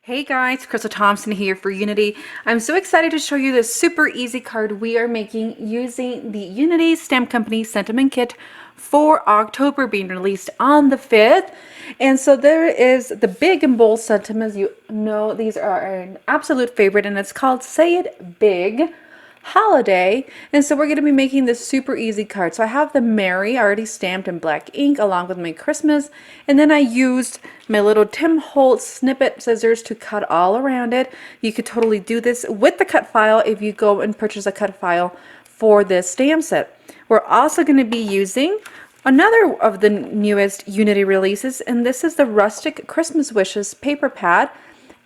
Hey guys, Crystal Thompson here for Unity. I'm so excited to show you this super easy card we are making using the Unity Stamp Company Sentiment Kit for October, being released on the 5th. And so there is the big and bold sentiments. You know, these are an absolute favorite, and it's called Say It Big Holiday. And so we're going to be making this super easy card. So I have the Merry already stamped in black ink along with my Christmas, and then I used my little Tim Holtz snippet scissors to cut all around it. You could totally do this with the cut file if you go and purchase a cut file for this stamp set. We're also going to be using another of the newest Unity releases, and this is the Rustic Christmas Wishes paper pad.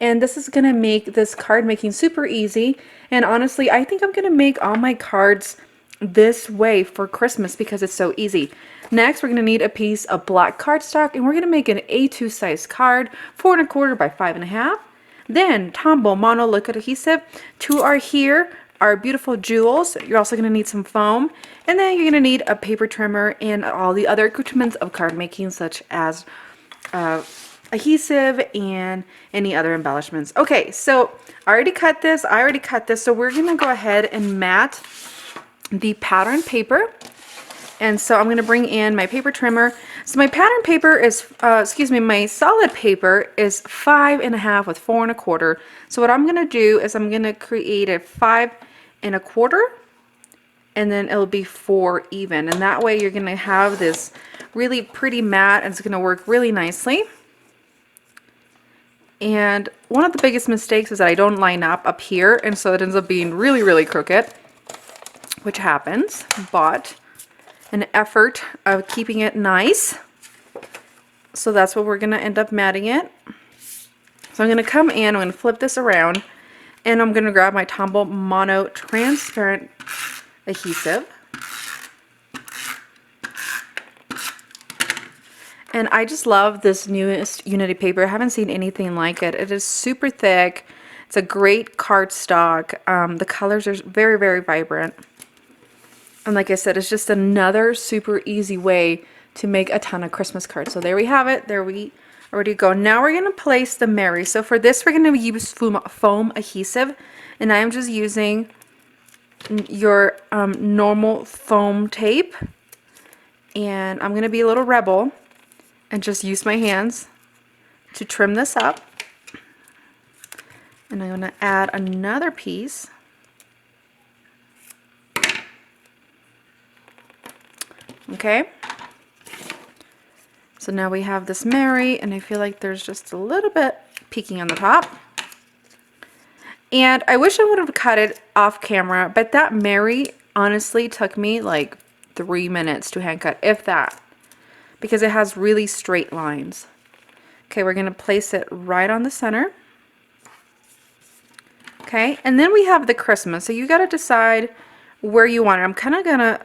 And this is going to make this card making super easy. And honestly, I think I'm going to make all my cards this way for Christmas because it's so easy. Next, we're going to need a piece of black cardstock, and we're going to make an A2 size card, 4¼ by 5½. Then Tombow mono liquid adhesive to our here, our beautiful jewels. You're also going to need some foam, and then you're going to need a paper trimmer and all the other accoutrements of card making, such as adhesive and any other embellishments. Okay, so I already cut this. So we're going to go ahead and mat the pattern paper. And so I'm going to bring in my paper trimmer. So my pattern paper is, my solid paper is 5½ with 4¼ So what I'm going to do is I'm going to create a 5¼ and then it'll be 4 even. And that way you're going to have this really pretty mat, and it's going to work really nicely. And one of the biggest mistakes is that I don't line up here, and so it ends up being really, really crooked, which happens, but an effort of keeping it nice. So that's what we're going to end up matting it. So I'm going to come in, I'm going to flip this around, and I'm going to grab my Tombow Mono transparent adhesive. And I just love this newest Unity paper. I haven't seen anything like it. It is super thick. It's a great cardstock. The colors are very, very vibrant. And like I said, it's just another super easy way to make a ton of Christmas cards. So there we have it. There we already go. Now we're going to place the Merry. So for this, we're going to use foam adhesive. And I am just using your normal foam tape. And I'm going to be a little rebel and just use my hands to trim this up. And I'm going to add another piece. Okay. So now we have this Merry, and I feel like there's just a little bit peeking on the top. And I wish I would have cut it off camera, but that Merry honestly took me like 3 minutes to hand cut, if that, because it has really straight lines. Okay, we're going to place it right on the center. Okay, and then we have the Christmas. So you got to decide where you want it. I'm kind of going to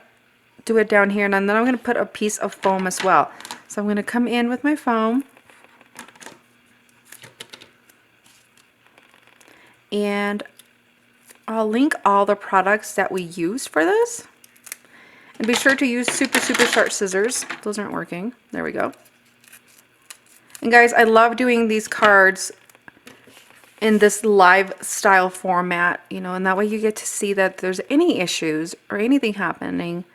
do it down here, and then I'm going to put a piece of foam as well. So I'm going to come in with my foam. And I'll link all the products that we use for this. And be sure to use super, super sharp scissors. Those aren't working. There we go. And guys, I love doing these cards in this live style format, you know, and that way you get to see that if there's any issues or anything happening,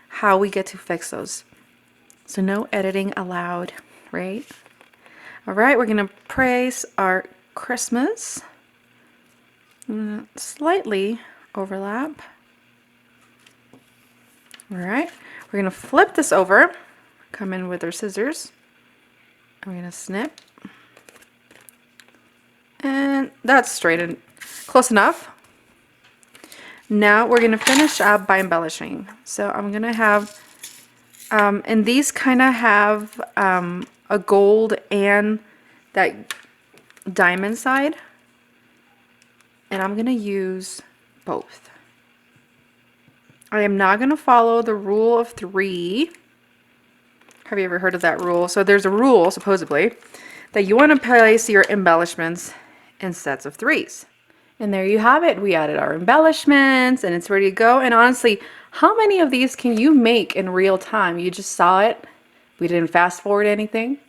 how we get to fix those. So no editing allowed, right? All right, we're going to place our Christmas. Slightly overlap. All right, we're going to flip this over, come in with our scissors. I'm going to snip. And that's straight and close enough. Now we're going to finish up by embellishing. So I'm going to have, and these kind of have a gold and that diamond side. And I'm going to use both. I am not going to follow the rule of 3. Have you ever heard of that rule? So there's a rule, supposedly, that you want to place your embellishments in sets of 3s. And there you have it. We added our embellishments and it's ready to go. And honestly, how many of these can you make in real time? You just saw it. We didn't fast forward anything.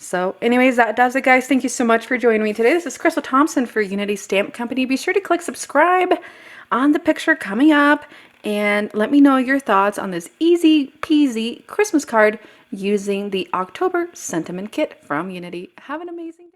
So anyways, that does it, guys. Thank you so much for joining me today. This is Crystal Thompson for Unity Stamp Company. Be sure to click subscribe on the picture coming up and let me know your thoughts on this easy peasy Christmas card using the October Sentiment Kit from Unity. Have an amazing